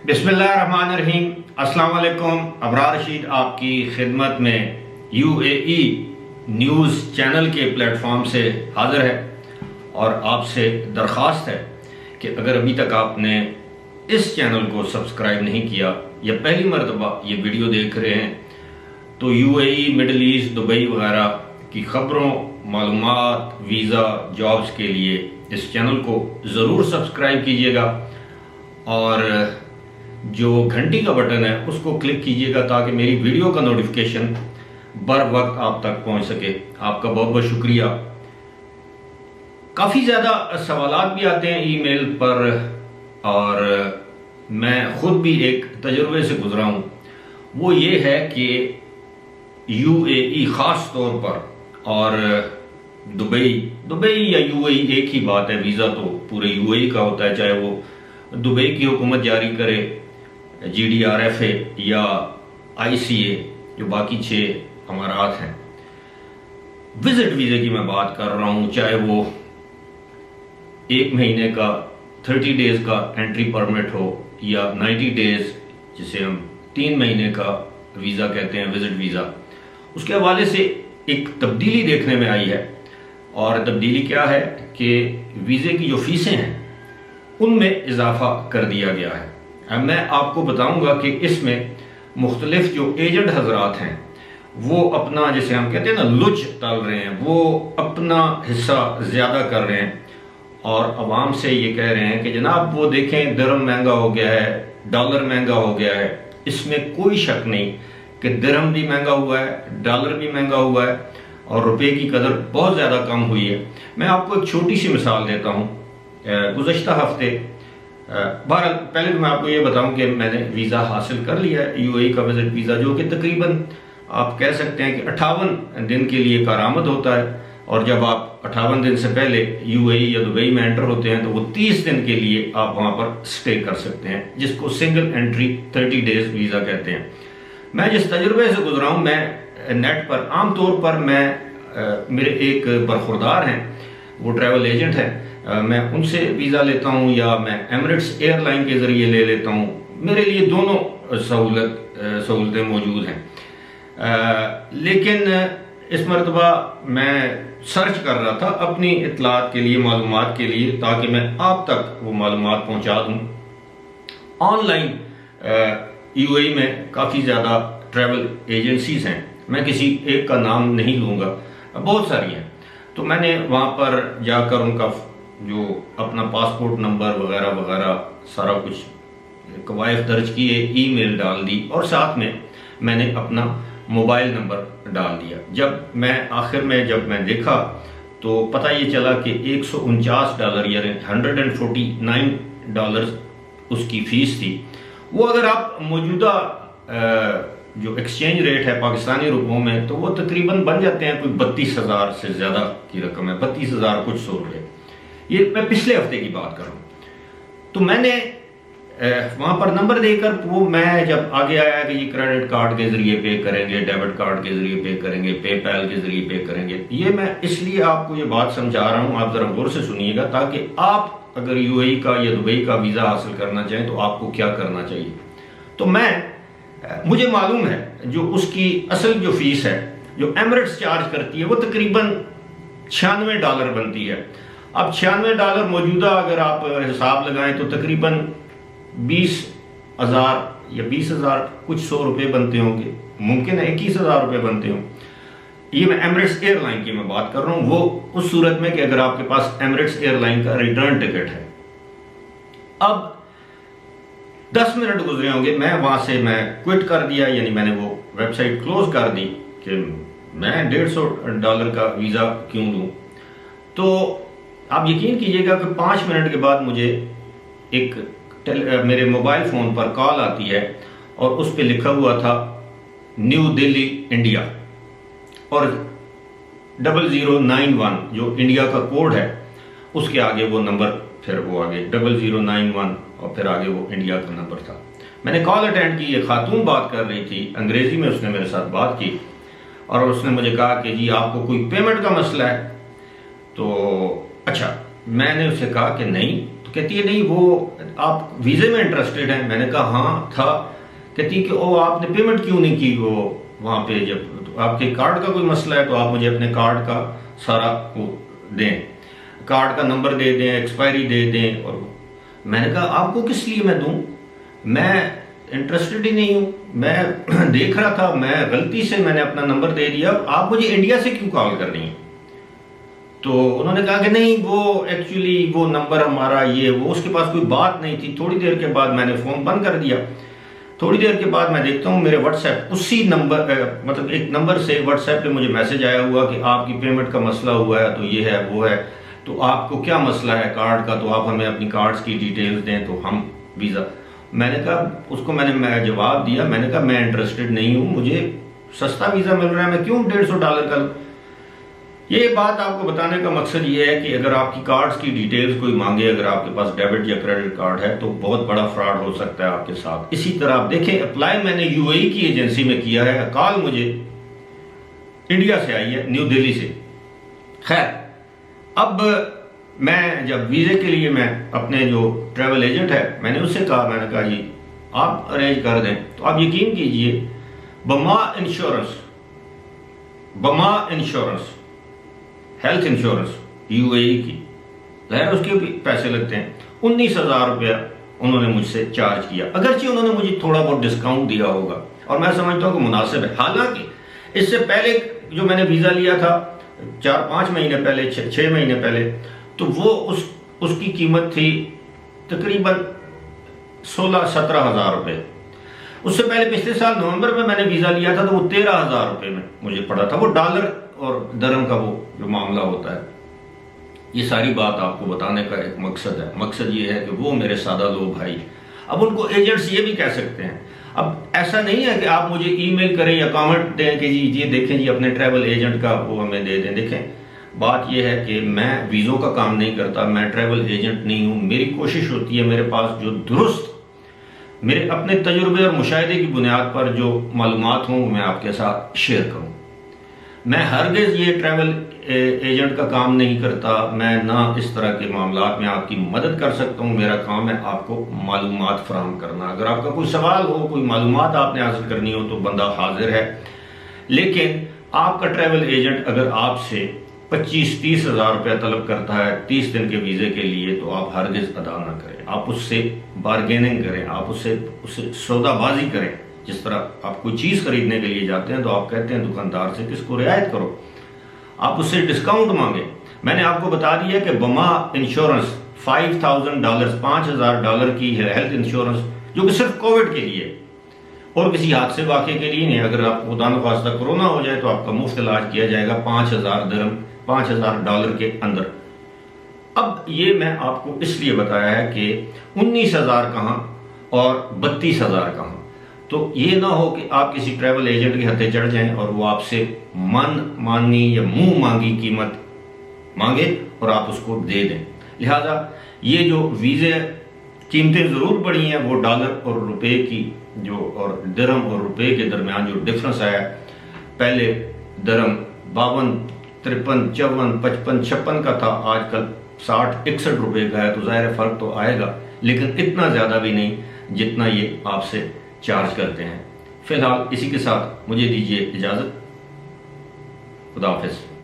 बिस्मिल्लाहिर्रहमानिर्रहीम। अस्सलाम वालेकुम। अबरार रशीद आपकी खिदमत में UAE न्यूज़ चैनल के प्लेटफॉर्म से हाज़िर है और आपसे दरख्वास्त है कि अगर अभी तक आपने इस चैनल को सब्सक्राइब नहीं किया या पहली मरतबा ये वीडियो देख रहे हैं तो UAE, मिडल ईस्ट, दुबई वगैरह की ख़बरों, मालूमात, वीज़ा, जॉब्स के लिए इस चैनल को ज़रूर सब्सक्राइब कीजिएगा और जो घंटी का बटन है उसको क्लिक कीजिएगा ताकि मेरी वीडियो का नोटिफिकेशन बर वक्त आप तक पहुंच सके। आपका बहुत बहुत शुक्रिया। काफ़ी ज़्यादा सवालात भी आते हैं ईमेल पर और मैं ख़ुद भी एक तजुर्बे से गुज़रा हूँ। वो ये है कि UAE ख़ास तौर पर और दुबई या UAE एक ही बात है। वीज़ा तो पूरे UAE का होता है, चाहे वो दुबई की हुकूमत जारी करे GDRFA या ICA जो बाकी 6 अमारात हैं। विजिट वीज़े की मैं बात कर रहा हूँ, चाहे वो 1 महीने का 30 डेज़ का एंट्री परमिट हो या 90 डेज़ जिसे हम 3 महीने का वीज़ा कहते हैं, विजिट वीज़ा। उसके हवाले से एक तब्दीली देखने में आई है और तब्दीली क्या है कि वीज़े की जो फ़ीसें हैं उनमें इजाफा कर दिया गया है। अब मैं आपको बताऊंगा कि इसमें मुख्तलिफ जो एजेंट हजरात हैं वो अपना, जैसे हम कहते हैं ना, लुच तल रहे हैं, वो अपना हिस्सा ज़्यादा कर रहे हैं और अवाम से ये कह रहे हैं कि जनाब वो देखें दिरहम महंगा हो गया है, डॉलर महंगा हो गया है। इसमें कोई शक नहीं कि दिरहम भी महंगा हुआ है, डॉलर भी महंगा हुआ है और रुपये की कदर बहुत ज़्यादा कम हुई है। मैं आपको एक छोटी सी मिसाल देता हूँ। गुज़श्ता हफ्ते बहरहाल पहले तो मैं आपको ये बताऊं कि मैंने वीज़ा हासिल कर लिया है, UAE का विजिट वीज़ा, जो कि तकरीबन आप कह सकते हैं कि 58 दिन के लिए कारामद होता है और जब आप 58 दिन से पहले UAE या दुबई में एंटर होते हैं तो वो 30 दिन के लिए आप वहाँ पर स्टे कर सकते हैं, जिसको सिंगल एंट्री 30 डेज़ वीज़ा कहते हैं। मैं जिस तजुर्बे से गुजरा हूँ, मैं नेट पर आम तौर पर मेरे एक बरखुरदार हैं, वो ट्रैवल एजेंट हैं, मैं उनसे वीज़ा लेता हूँ या मैं एमिरेट्स एयरलाइन के ज़रिए ले लेता हूँ। मेरे लिए दोनों सहूलतें मौजूद हैं। लेकिन इस मरतबा मैं सर्च कर रहा था अपनी इत्तलात के लिए, मालूमात के लिए, ताकि मैं आप तक वो मालूमात पहुँचा दूँ। ऑनलाइन UAE में काफ़ी ज़्यादा ट्रैवल एजेंसीज़ हैं, मैं किसी एक का नाम नहीं लूँगा, बहुत सारी हैं। तो मैंने वहाँ पर जाकर उनका जो अपना पासपोर्ट नंबर वगैरह वगैरह सारा कुछ कवायद दर्ज किए, ईमेल डाल दी और साथ में मैंने अपना मोबाइल नंबर डाल दिया। जब मैं देखा तो पता ये चला कि $149 यानी $149 उसकी फ़ीस थी। वो अगर आप मौजूदा जो एक्सचेंज रेट है पाकिस्तानी रुपयों में तो वो तकरीबन बन जाते हैं कोई 32,000 से ज़्यादा की रकम है, 32,000 कुछ सौ रुपये। ये मैं पिछले हफ्ते की बात कर रहा हूँ। तो मैंने वहाँ पर नंबर देकर वो, मैं जब आगे आया कि ये क्रेडिट कार्ड के ज़रिए पे करेंगे, डेबिट कार्ड के ज़रिए पे करेंगे, पेपैल के ज़रिए पे करेंगे। ये मैं इसलिए आपको ये बात समझा रहा हूँ, आप ज़रा गौर से सुनिएगा, ताकि आप अगर UAE का या दुबई का वीज़ा हासिल करना चाहें तो आपको क्या करना चाहिए। तो मुझे मालूम है जो उसकी असल जो फ़ीस है जो एमिरेट्स चार्ज करती है वो तकरीबन $96 बनती है। अब $96 मौजूदा अगर आप हिसाब लगाएं तो तकरीबन 20,000 या 20,000 कुछ सौ रुपये बनते होंगे, मुमकिन है 21,000 रुपये बनते हों। ये मैं एमिरेट्स एयरलाइन की मैं बात कर रहा हूँ, वो उस सूरत में कि अगर आपके पास एमिरेट्स एयरलाइन का रिटर्न टिकट है। अब 10 मिनट गुजरे होंगे, मैं वहाँ से क्विट कर दिया, यानी मैंने वो वेबसाइट क्लोज कर दी कि मैं $150 का वीज़ा क्यों लूँ। तो आप यकीन कीजिएगा कि 5 मिनट के बाद मुझे मेरे मोबाइल फ़ोन पर कॉल आती है और उस पर लिखा हुआ था न्यू दिल्ली इंडिया और 0091 जो इंडिया का कोड है उसके आगे वो नंबर, फिर वो आगे 0091 और फिर आगे वो इंडिया का नंबर था। मैंने कॉल अटेंड की, ये खातून बात कर रही थी, अंग्रेज़ी में उसने मेरे साथ बात की और उसने मुझे कहा कि जी आपको कोई पेमेंट का मसला है। तो अच्छा, मैंने उसे कहा कि नहीं। تو کہتی ہے نہیں وہ آپ ویزے میں انٹرسٹڈ ہیں. میں نے کہا ہاں تھا. کہتی کہ او آپ نے پیمنٹ کیوں نہیں کی وہ وہاں پہ, جب آپ کے کارڈ کا کوئی مسئلہ ہے تو آپ مجھے اپنے کارڈ کا سارا وہ دیں, کارڈ کا نمبر دے دیں, ایکسپائری دے دیں. اور میں نے کہا آپ کو کس لیے میں دوں, میں انٹرسٹڈ ہی نہیں ہوں, میں دیکھ رہا تھا, میں غلطی سے میں نے اپنا نمبر دے دیا, آپ مجھے انڈیا سے کیوں کال کر رہی ہیں. تو انہوں نے کہا کہ نہیں وہ ایکچولی وہ نمبر ہمارا یہ وہ, اس کے پاس کوئی بات نہیں تھی. تھوڑی دیر کے بعد میں نے فون بند کر دیا. تھوڑی دیر کے بعد میں دیکھتا ہوں میرے واٹس ایپ اسی نمبر مطلب ایک نمبر سے واٹس ایپ پہ مجھے میسج آیا ہوا کہ آپ کی پیمنٹ کا مسئلہ ہوا ہے, تو یہ ہے وہ ہے, تو آپ کو کیا مسئلہ ہے کارڈ کا, تو آپ ہمیں اپنی کارڈز کی ڈیٹیلز دیں تو ہم ویزا. میں نے کہا اس کو میں نے جواب دیا, میں نے کہا میں انٹرسٹڈ نہیں ہوں, مجھے سستا ویزا مل رہا ہے, میں کیوں $150 کا. یہ بات آپ کو بتانے کا مقصد یہ ہے کہ اگر آپ کی کارڈز کی ڈیٹیلز کوئی مانگے, اگر آپ کے پاس ڈیبٹ یا کریڈٹ کارڈ ہے تو بہت بڑا فراڈ ہو سکتا ہے آپ کے ساتھ. اسی طرح آپ دیکھیں اپلائی میں نے UAE کی ایجنسی میں کیا ہے, کال مجھے انڈیا سے آئی ہے, نیو دہلی سے. خیر اب میں جب ویزے کے لیے میں اپنے جو ٹریول ایجنٹ ہے میں نے اس سے کہا, میں نے کہا جی آپ ارینج کر دیں. تو آپ یقین کیجئے بما انشورنس ہیلتھ انشورنس UAE کی, ظاہر اس کے بھی پیسے لگتے ہیں, $19,000 انہوں نے مجھ سے چارج کیا. اگرچہ انہوں نے مجھے تھوڑا بہت ڈسکاؤنٹ دیا ہوگا اور میں سمجھتا ہوں کہ مناسب ہے. حالانکہ اس سے پہلے جو میں نے ویزا لیا تھا 4-5 مہینے پہلے, 6 مہینے پہلے, تو وہ اس کی قیمت تھی تقریباً $16,000-17,000. اس سے پہلے پچھلے سال نومبر میں نے ویزا لیا تھا تو وہ $13,000 میں مجھے پڑا تھا. وہ ڈالر اور درہم کا وہ جو معاملہ ہوتا ہے. یہ ساری بات آپ کو بتانے کا ایک مقصد ہے. مقصد یہ ہے کہ وہ میرے سادہ لوگ بھائی, اب ان کو ایجنٹس یہ بھی کہہ سکتے ہیں. اب ایسا نہیں ہے کہ آپ مجھے ای میل کریں یا کامنٹ دیں کہ جی یہ دیکھیں جی اپنے ٹریول ایجنٹ کا وہ ہمیں دے دیں. دیکھیں بات یہ ہے کہ میں ویزوں کا کام نہیں کرتا, میں ٹریول ایجنٹ نہیں ہوں. میری کوشش ہوتی ہے میرے پاس جو درست میرے اپنے تجربے اور مشاہدے کی بنیاد پر جو معلومات ہوں میں آپ کے ساتھ شیئر کروں. میں ہرگز یہ ٹریول ایجنٹ کا کام نہیں کرتا, میں نہ اس طرح کے معاملات میں آپ کی مدد کر سکتا ہوں. میرا کام ہے آپ کو معلومات فراہم کرنا. اگر آپ کا کوئی سوال ہو, کوئی معلومات آپ نے حاصل کرنی ہو تو بندہ حاضر ہے. لیکن آپ کا ٹریول ایجنٹ اگر آپ سے 25-30 ہزار روپیہ طلب کرتا ہے 30 دن کے ویزے کے لیے تو آپ ہرگز ادا نہ کریں. آپ اس سے بارگیننگ کریں, آپ اس سے سودا بازی کریں. جس طرح آپ کوئی چیز خریدنے کے لیے جاتے ہیں تو آپ کہتے ہیں دکاندار سے کہ اس کو رعایت کرو, آپ اس سے ڈسکاؤنٹ مانگیں. میں نے آپ کو بتا دیا کہ بما انشورنس $5,000 $5,000 کی ہیلتھ انشورنس جو کہ صرف کووڈ کے لیے اور کسی حادثے واقعے کے لیے نہیں. اگر آپ خدا نخواستہ کرونا ہو جائے تو آپ کا مفت علاج کیا جائے گا $5,000 کے اندر. اب یہ میں آپ کو اس لیے بتایا ہے کہ 19,000 کہاں اور 32,000 کہاں. تو یہ نہ ہو کہ آپ کسی ٹریول ایجنٹ کے ہتھے چڑھ جائیں اور وہ آپ سے مانی یا منہ مانگی قیمت مانگے اور آپ اس کو دے دیں. لہذا یہ جو ویزے قیمتیں ضرور بڑھی ہیں, وہ ڈالر اور روپے کی جو اور درہم اور روپے کے درمیان جو ڈفرنس آیا, پہلے درہم 52, 53, 54, 55, 56 کا تھا, آج کل 60-61 روپے کا ہے. تو ظاہر فرق تو آئے گا لیکن اتنا زیادہ بھی نہیں جتنا یہ آپ سے چارج کرتے ہیں. فی الحال اسی کے ساتھ مجھے دیجیے اجازت. خدا حافظ.